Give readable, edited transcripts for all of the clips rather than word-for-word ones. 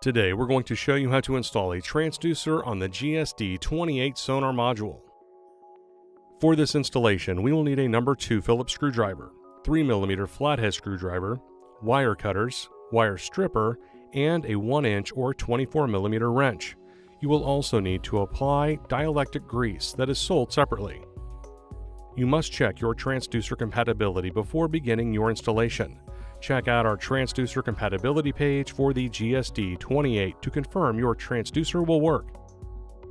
Today we're going to show you how to install a transducer on the GSD 28 Sonar Module. For this installation, we will need a number 2 Phillips screwdriver, 3mm flathead screwdriver, wire cutters, wire stripper, and a 1-inch or 24mm wrench. You will also need to apply dielectric grease that is sold separately. You must check your transducer compatibility before beginning your installation. Check out our transducer compatibility page for the GSD 28 to confirm your transducer will work.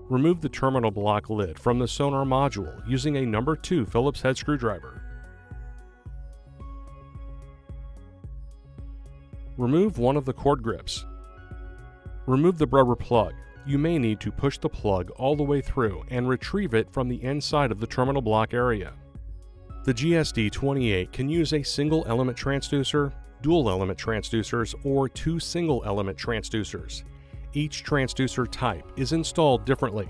Remove the terminal block lid from the Sonar Module using a number 2 Phillips head screwdriver. Remove one of the cord grips. Remove the rubber plug. You may need to push the plug all the way through and retrieve it from the inside of the terminal block area. The GSD 28 can use a single element transducer, dual element transducers, or 2 single element transducers. Each transducer type is installed differently.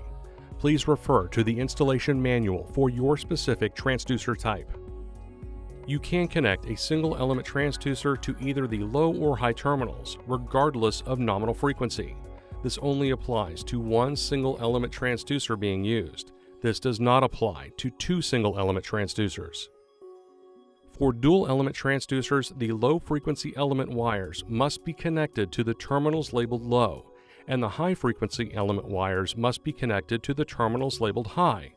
Please refer to the installation manual for your specific transducer type. You can connect a single element transducer to either the low or high terminals, regardless of nominal frequency. This only applies to one single element transducer being used. This does not apply to 2 single element transducers. For dual element transducers, the low frequency element wires must be connected to the terminals labeled low, and the high frequency element wires must be connected to the terminals labeled high.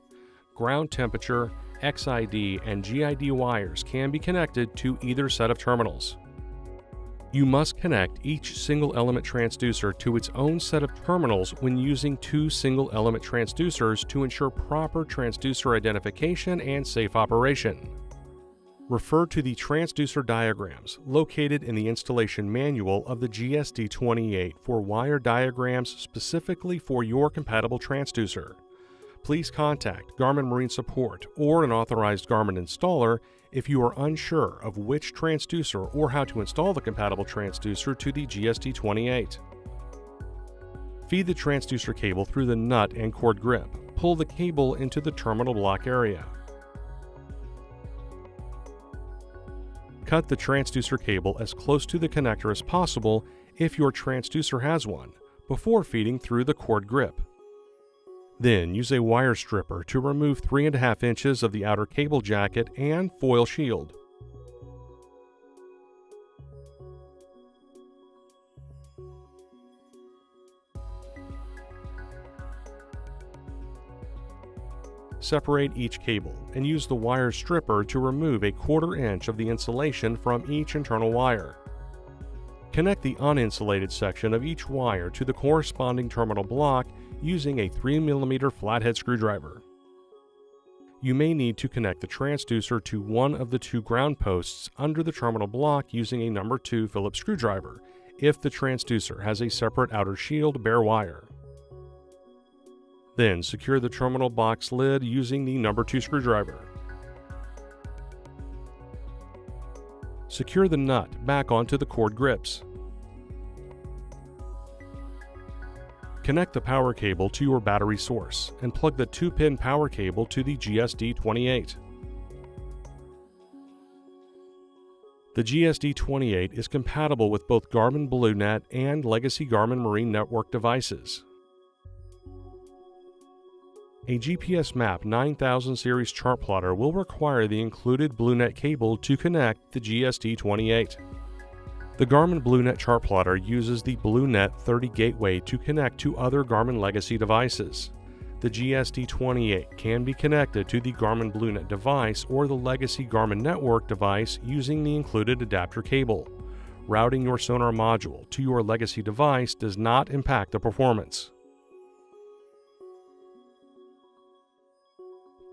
Ground temperature, XID, and GID wires can be connected to either set of terminals. You must connect each single element transducer to its own set of terminals when using 2 single element transducers to ensure proper transducer identification and safe operation. Refer to the transducer diagrams located in the installation manual of the GSD 28 for wire diagrams specifically for your compatible transducer. Please contact Garmin Marine Support or an authorized Garmin installer if you are unsure of which transducer or how to install the compatible transducer to the GSD 28. Feed the transducer cable through the nut and cord grip. Pull the cable into the terminal block area. Cut the transducer cable as close to the connector as possible if your transducer has one, before feeding through the cord grip. Then use a wire stripper to remove 3.5 inches of the outer cable jacket and foil shield. Separate each cable and use the wire stripper to remove a 1/4 inch of the insulation from each internal wire. Connect the uninsulated section of each wire to the corresponding terminal block using a 3mm flathead screwdriver. You may need to connect the transducer to one of the 2 ground posts under the terminal block using a number 2 Phillips screwdriver if the transducer has a separate outer shield bare wire. Then secure the terminal box lid using the number 2 screwdriver. Secure the nut back onto the cord grips. Connect the power cable to your battery source and plug the 2-pin power cable to the GSD 28. The GSD 28 is compatible with both Garmin BlueNet and legacy Garmin Marine Network devices. A GPS Map 9000 series chart plotter will require the included BlueNet cable to connect the GSD 28. The Garmin BlueNet chart plotter uses the BlueNet 30 gateway to connect to other Garmin legacy devices. The GSD 28 can be connected to the Garmin BlueNet device or the legacy Garmin Network device using the included adapter cable. Routing your Sonar Module to your legacy device does not impact the performance.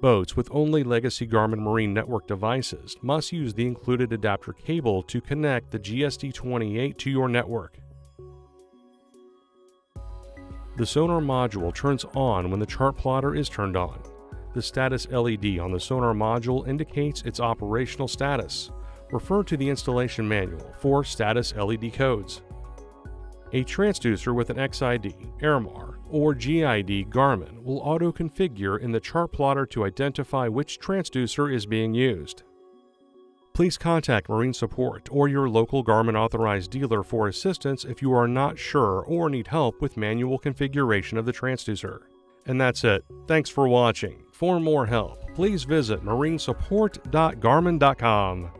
Boats with only legacy Garmin Marine Network devices must use the included adapter cable to connect the GSD 28 to your network. The Sonar Module turns on when the chart plotter is turned on. The status LED on the Sonar Module indicates its operational status. Refer to the installation manual for status LED codes. A transducer with an XID, AirMar, or GID Garmin will auto-configure in the chart plotter to identify which transducer is being used. Please contact Marine Support or your local Garmin authorized dealer for assistance if you are not sure or need help with manual configuration of the transducer. And that's it. Thanks for watching. For more help, please visit marinesupport.garmin.com.